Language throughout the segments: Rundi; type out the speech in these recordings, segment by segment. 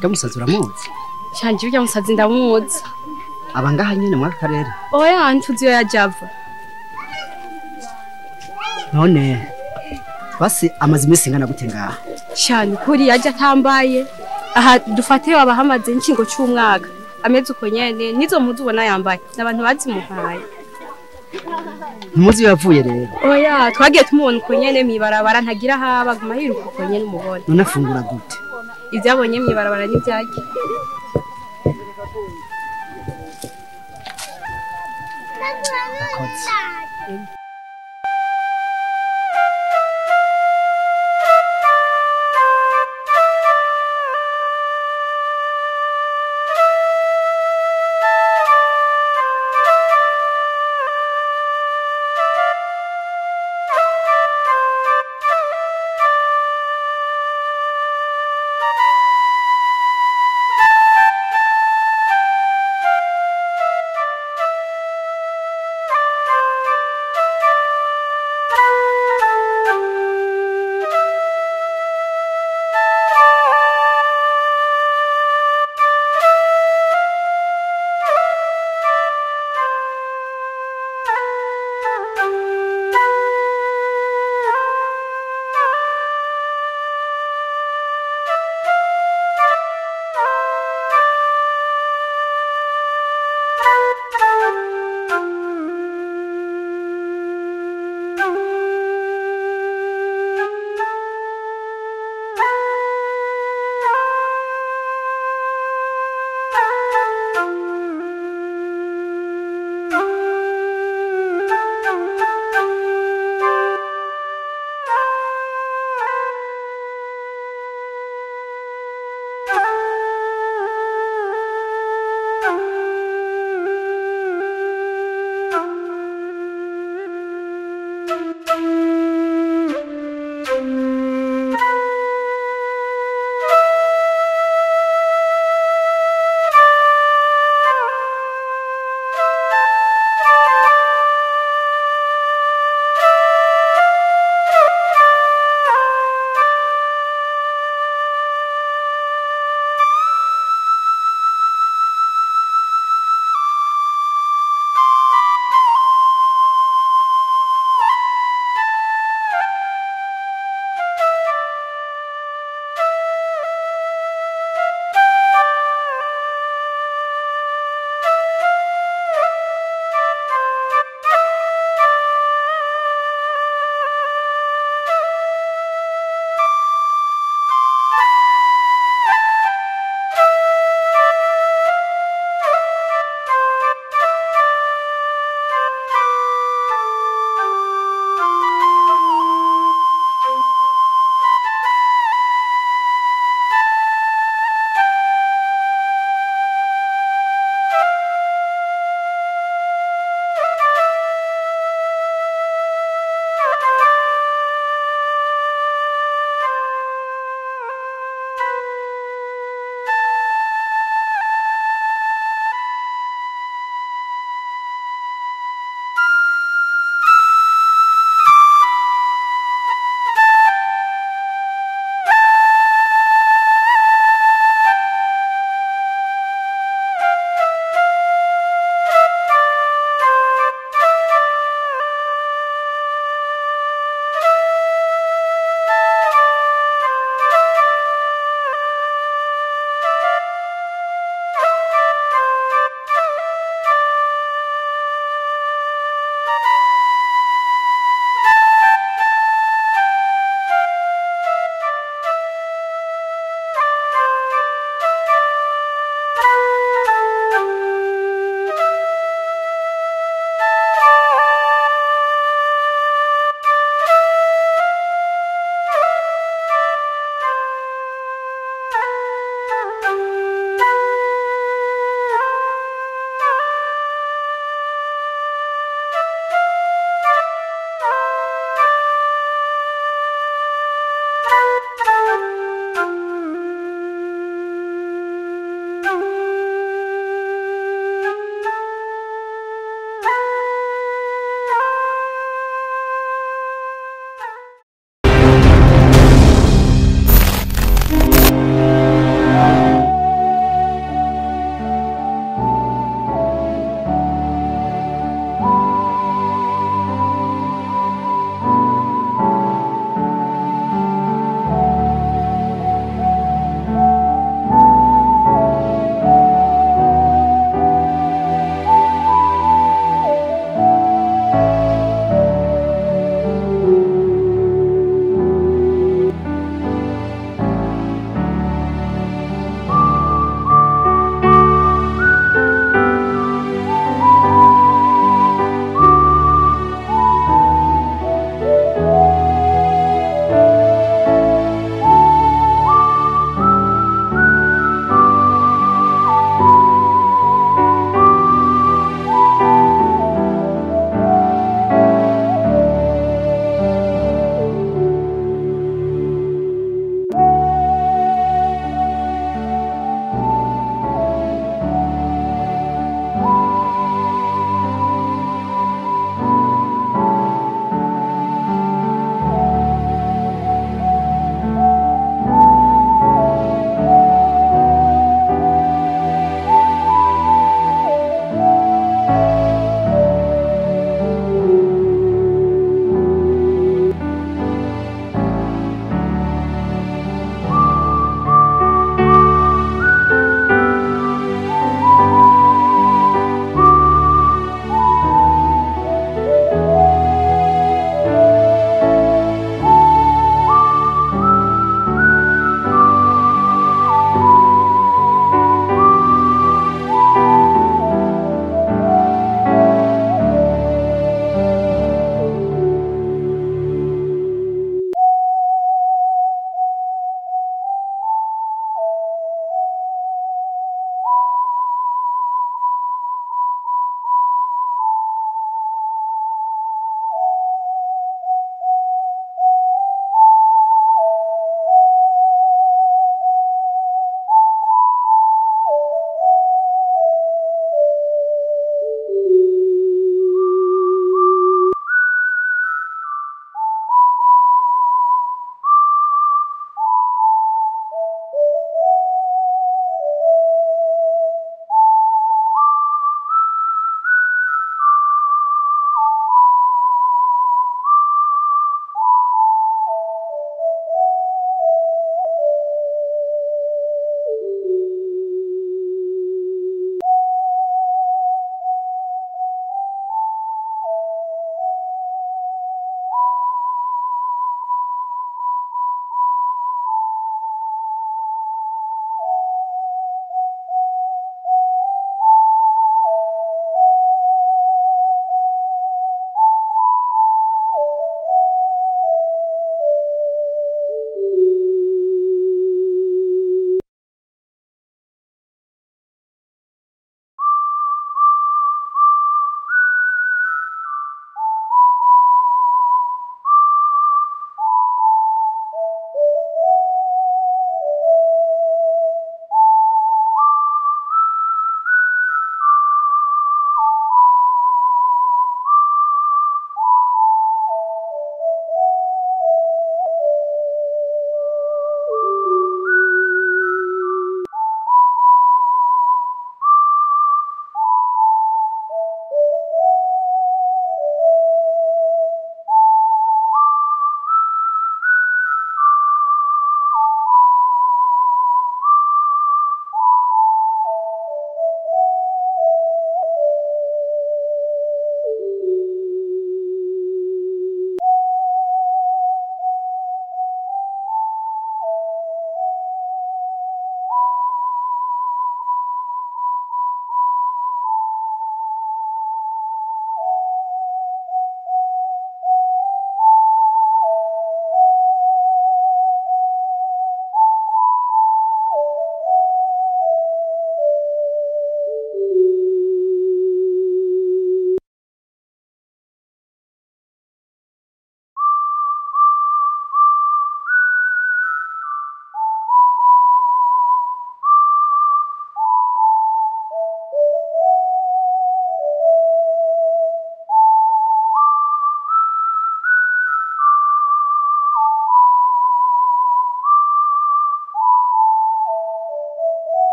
Kamusazi uramuzi? Shanje urya musazi ndamuzi. Abangaha nyene mu karere. Oya antuzi yo yajava. None basi amazi imisi ingana gute ngaha? Shanje kuri yaje atambaye. Aha dufate abahamaze inshingo cy'umwaka. Ameze uko nyene nizo mpuzu ubona yambaye. Nabantu bazimuhaye. Numuzi yavuye rero. Oya twagiye tumubona uko nyene mibarabara ntagira haba guma yiruka uko nyene umubona. None afungura gute? Ibyabonye mwibarabara n'ibyaki.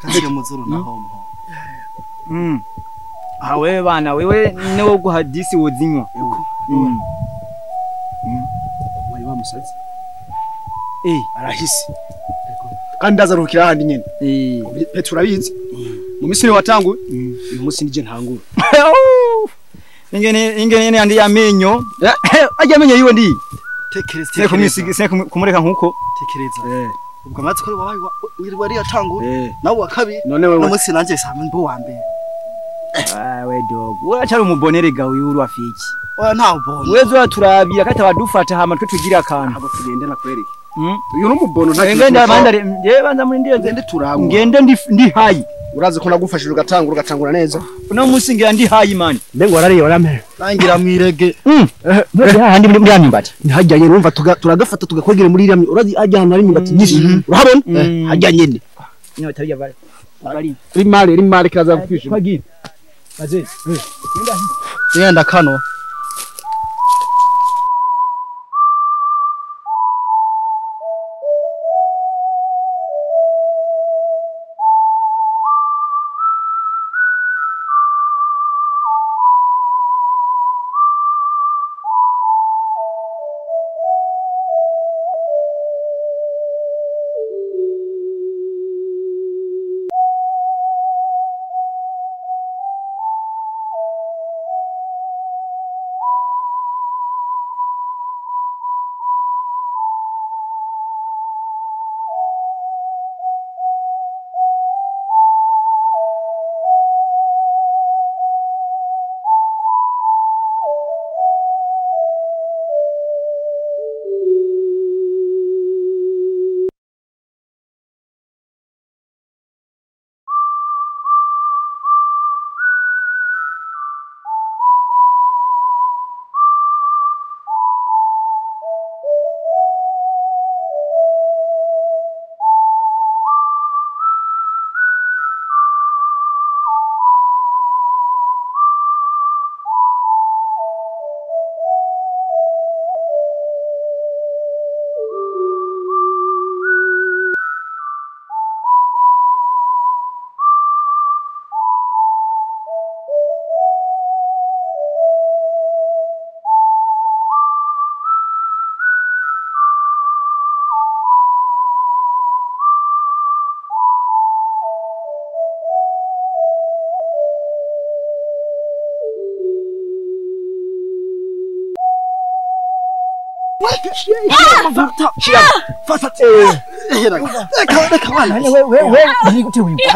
Kasire muzuru na homo. Ah wewe bana wewe niwe guhadisi wozinywa. Muri wa musazi. Arahisi. Kandi ndazaruhukira handi nyene. Petro abizi. Mu misiri watangu, uyu munsi nije ntangura. Ingene yandi yamenyo. Ajya amenyo yiwe ndi. Tekereza. Kumureka nkuko. Tekereza. Ubwo amatsi ko wari yatangura. Nawe wa kabiri. None wewe. No munsi nanje same mbo wa mbere. We dog. Urachari umubonere gawe uri wafiki. Oya nta ubona. Wezo turabira kata badufata hama twe tugira akantu. Abo tugende nakwereke. Uyu n'umubono nta. Ngende bandare banza muri ndiye ngende turangwa. Ngende ndi hayi. Urazi ko nagufashije ugatangura neza. Uno musi ngira ndi hayi man. Mbengo warariye waramera. Nangira mwirege. Handi muri myumbati. Ntihajyanye urumva turagafata tugakwegera muri iriya urazi ajya hano ari imyumbati nyinshi. Urahabona? Hajya nyene. Nyo tabya bari. Rimare kaza gufisha. Kwagira. Baje. Yenda kano.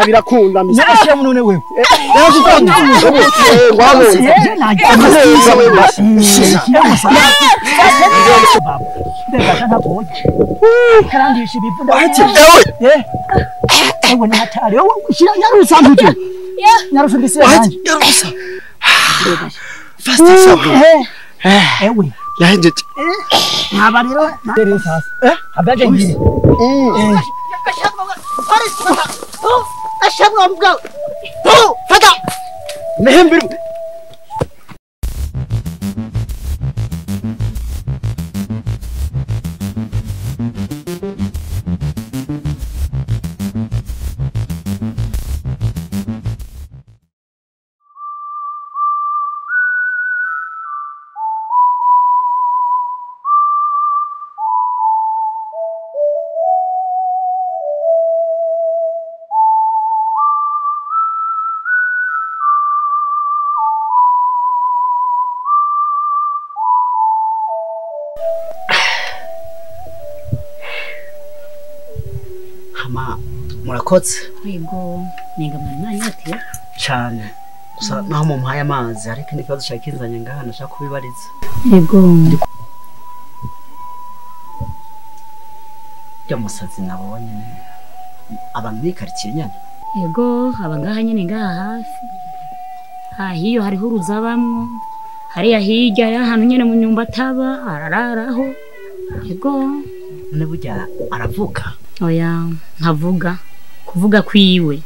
Birakunda Nyashya munone wewe. yahenjeje Aba rero rero sasa. Abaje ngiri. ashabwa mbwa fata mehembiri Murakotse yego ninga mwana yati cyane gusa naho mu mpaye amazi ariko ndi kibazo shakinzanye ngaha nashaka kubibariza yego ya musazi nabonye abantu bikarikiye nyane yego abangaha nyine ngaha hafi hiyo hariho uruzabamwo hariya hirya ahantu nyine mu nyumba ataba arararaho yego none burya aravuga oya nkavuga kuvuga kwiwe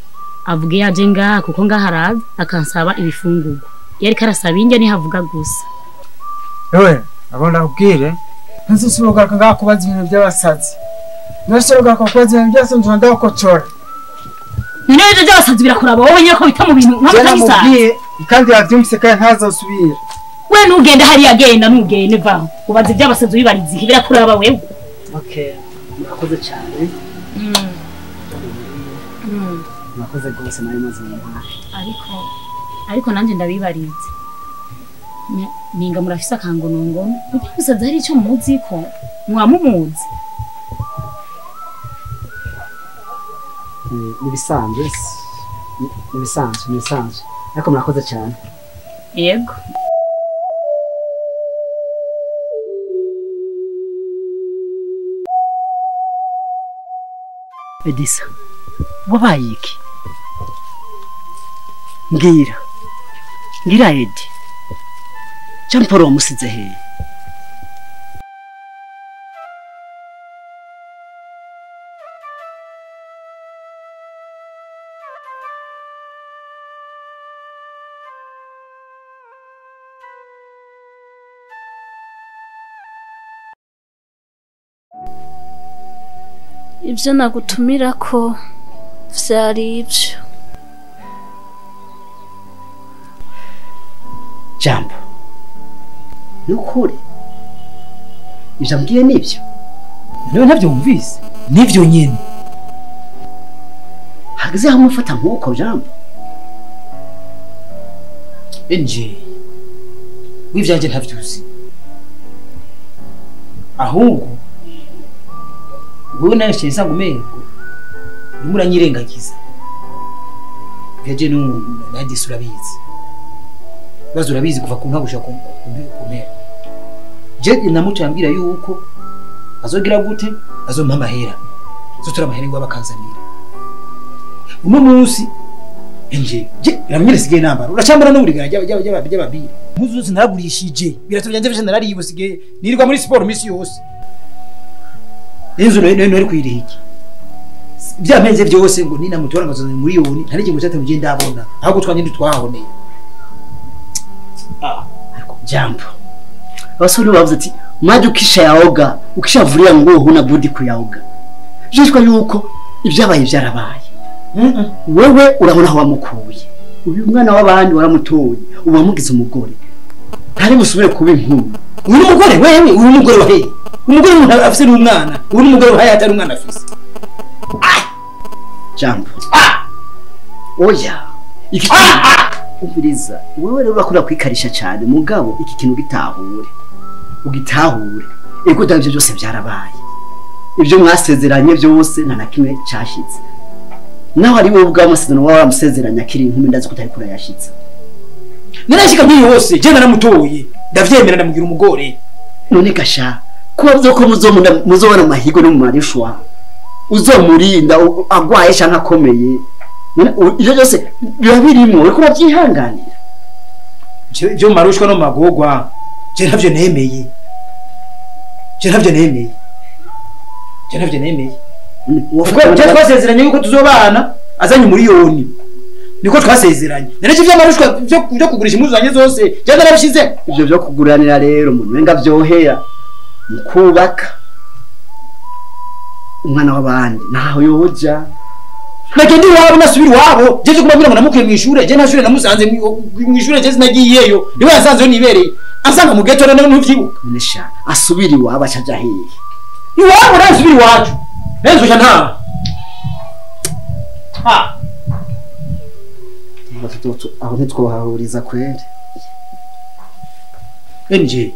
avuga yaje ngaha kuko ngaha araza akansaba ibifungurwa yari karasaba inge ni havuga gusa ewe abona ubwire ntususuruka ngaha kubaza ibintu by'abasazi ntususuruka kubaza ibintu byose ndakocora none rero byabasanze birakuraba wowe nyine ko bita mu bintu nk'amatagisa kandi yavyumvise kandi ntazosubira we nugenda hari agenda nugende vaho ubaze byabasanze bibarizi birakuraba wewe okay murakoze cyane murakoze gose nayo maze ariko nanje ndabibarize ninga murafisa kangonongono byabasanze hari icyo muzi ko mwamumuzi nibisanzwe ariko murakoze cyane yego Edisa wabaye iki mbwira Edi Jean Paul wamusize he ibyo nagutumira ko vyari ibyo Jambo nukuri ivyo mbwiye nivyo Niwe ntabyo wumvise nivyo nyene hageze aho mufata nkuko Jambo enje wivyanje ntavyuzi ahubwo wowe nawe cyesa ngumego muranyirengagiza gaje n'umuntu urabizi bazurabizi kuva ku nkabusha kumera je namuca yambira yuko azogira gute azompa amahera zotura amahera ngo bakanzanira uno munsi enje je namire sige nambara uracambara no burigara by'ababiri muzu zose naragurishije biratubyanze bishe nararibusige nirirwa muri sport misi yose inzu nari kwirihiki byamenze byose ngo nina mutora ngo zone miliyoni ntari kingo cyate mugenda abona ahubwo twanye twahoneye ariko Jambo abasore bavuze ati maji ukisha yaoga ukishavuria ngo huna budi kuyaoga jishwa yuko ibyabaye byarabaye wewe urabona aho wamukuye uyu mwana w'abandi waramutoye ubu wamugize umugore ntari busubire kuba inkuru uri umugore wewe uri umugore wa hehe umugore umuntu afise n'umwana uri umugore wa hayata n'umwana afise Jambo oya iki ubiriza wewe rero urakora kwikarisha cyane mugabo iki kintu ugitahure ego davyo byose byarabaye ibyo mwasezeranye byose nta nakimwe cyashitse naho ari wowe ubwa amasezerano wawe amusezeranya kiri inkumi ndazi ko utari kura yashitse narashika ngiye hose je naramutoye ndavyemera ndamugira umugore none gasha kubazo ko muzobona amahigo no mu marishwa uzomurinda agwaye cyangwa akomeye ibyo byose biba birimo ariko babyihanganira byo marushwa no magogwa je ntavyo nemeye Uko twasezeranye yuko tuzobana azanye miliyoni niko twasezeranye none cyo byamarushwa byo kugurisha impuzu zanye zose je narabishize ibyo byo kuguranira rero umuntu wenga byohera mukubaka umwana w'abandi naho yoja nagendi wabo nasubira wabo je kumabwira ngo namukiye mu ishure je nashure namusanze mu ishure je sinagiyeyo niwe yasanze nibereye asanga mu ghetto none ntuvyibuka nesha asubiri wabo acaja hehe iwabo nasubiri wacu nenzo cyanta batutu aho ntitwohahuriza kwere enje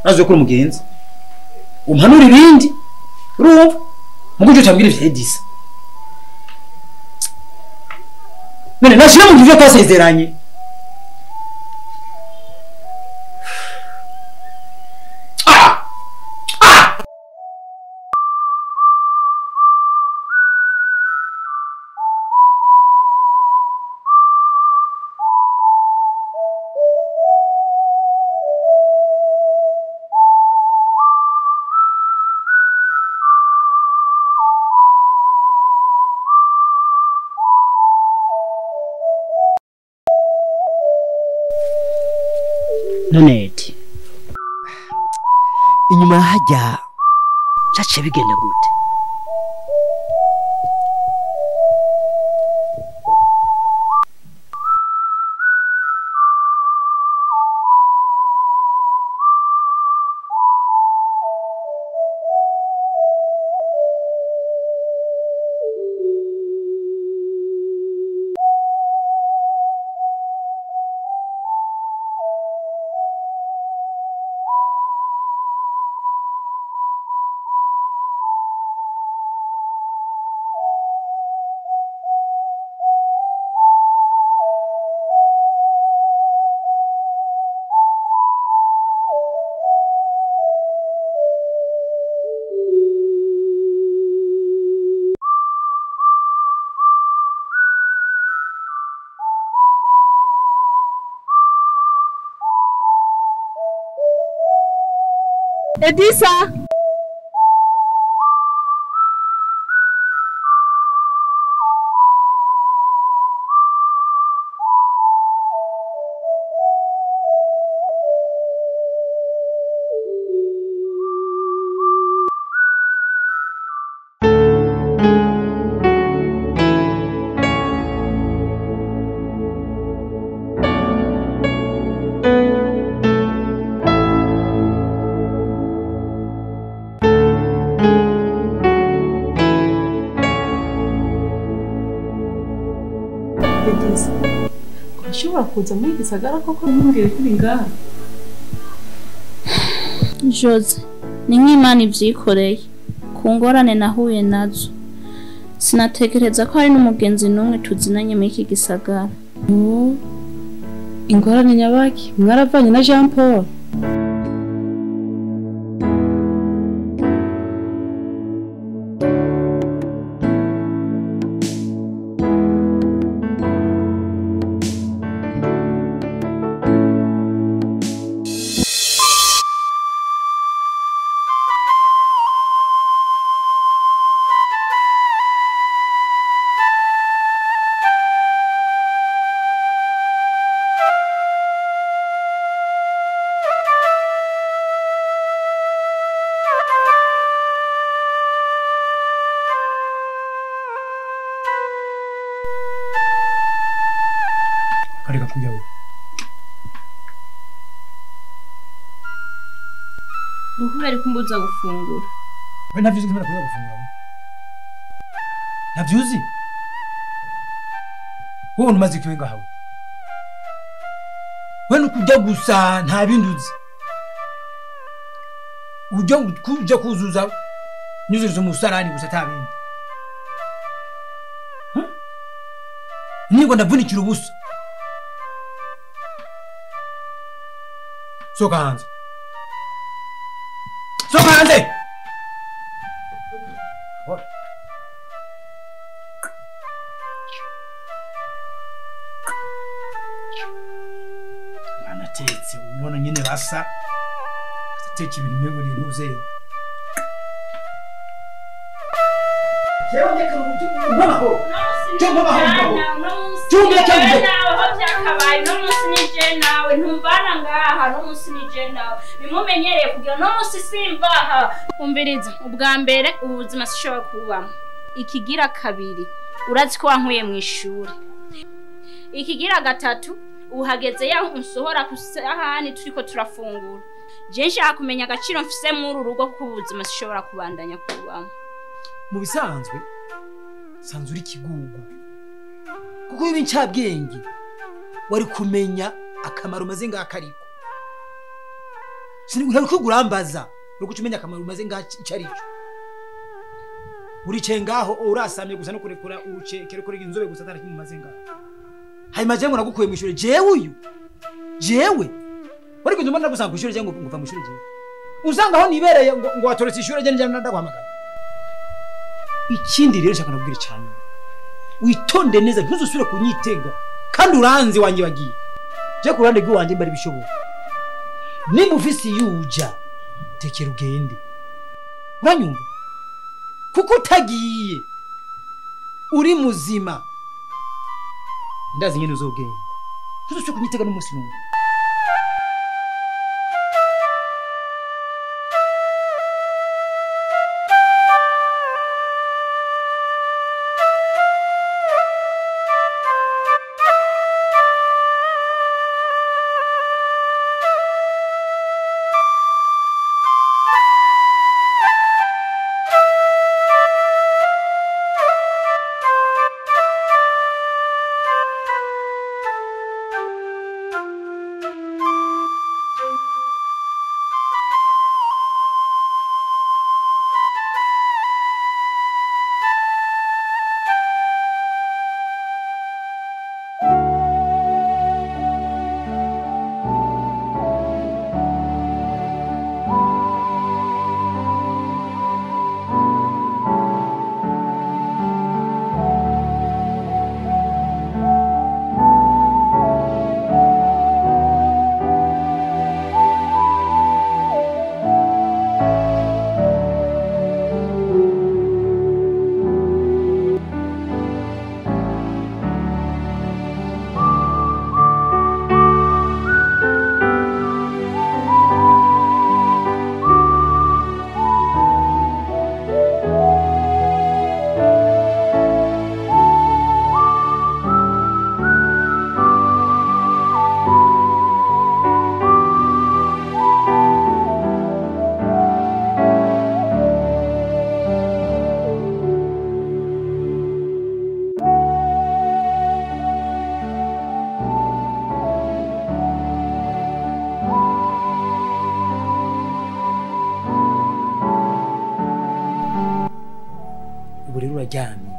nazo kuri umugenzi umpanura ibindi urumva mugujo cyambira ivyedisa none nashira mu byo twasezeranye noneti inyuma hajya cyaciye bigenda gute Edisa. Urashobora kuza muri gisagara koko ntumbwire kuri ngaha. Jose ni nk'Imana ivyikoreye ku ngorane nahuye nazo sinatekereza ko hari n'umugenzi n'umwe tuzinanye muri iki gisagara. Ingorane nyabaki mwaravanye na Jean Paul? Kareka kujawe. Ukubera kumbuza gufungura. We ntavyuzi kimara kuja gufungura. Ntavyuzi? Wowe ntumaze kiwe ngahawe. We nukujya gusa nta binduzi. Ujya kuzuza nyuzuza umusarani gusa tabindi. Nigo ndavunikira ubusa. Soka hanze. Soka hanze. Anatetse ubona nyine basa. Atetse ibintu mego ni nuze. Jewe ndeka ubutumwa mbaho. Cyumba baho. Cyumba cyangwa kabaye no musi nije nawe ntumbana ngaha no musi nije nawe bimumenyereye kugira no musi simbaha umbereza ubwa mbere ubuzima sishobora kubamo ikigira kabiri urazi ko wankuye mu ishuri ikigira gatatu uhageze ya unsohora kusahani turiko turafungura je nshaka kumenya agaciro mfise muri urugo kuko ubuzima sishobora kubandanya kubamo mu bisanzwe sanzuri kigugu kuko ibi ncabwenge wari kumenya akamaro maze ngakariko sinigura ko gurambaza no gucumenya akamaro maze ngacarico urice ngaho urasamye gusa no kurekura urucekere kuri inzobe gusa atari kimumaze ngaho hayimaje ngo nagukuye mu ishuri jewe wari kujuma ndagusanga ku ishuri je ngo nguva mu ishuri jewe usanga aho nibereye ngo watoretse ishuri je njana ndaguhamagara ikindi rero shaka nabwire cyane witonde neza ntuzusubire kunyitega kandi uranzi wanje bagiye je kurande gwi wanje mbari bishoboka nimba ufisi yuja tekera ugende uranyumva kuko utagiye uri muzima ndazi nyene uzogenda ntuzusubire kunyitega n'umunsi n'umwe uraryamye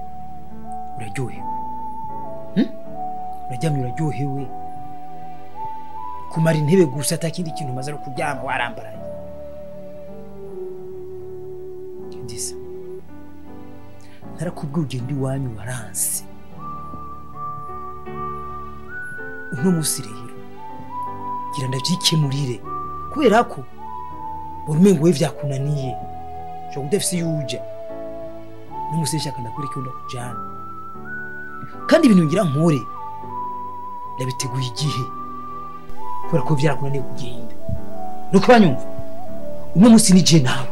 uraryohewe uraryamye uraryohewe kumara intebe gusa atakindi kintu umaze no kuryama warambaraye ndisa narakubwiye ugenda iwanyu waranse uno musi rero gira ndavyikemurire kubera ko urumengo we vyakunaniye cyo kudafise yuja n'umusi nshaka ndakwereka unda kujana kandi ibintu ngira nkore ndabiteguye igihe kubera ko vyarakunaniye kugenda nuko banyumva uno musi nije nawe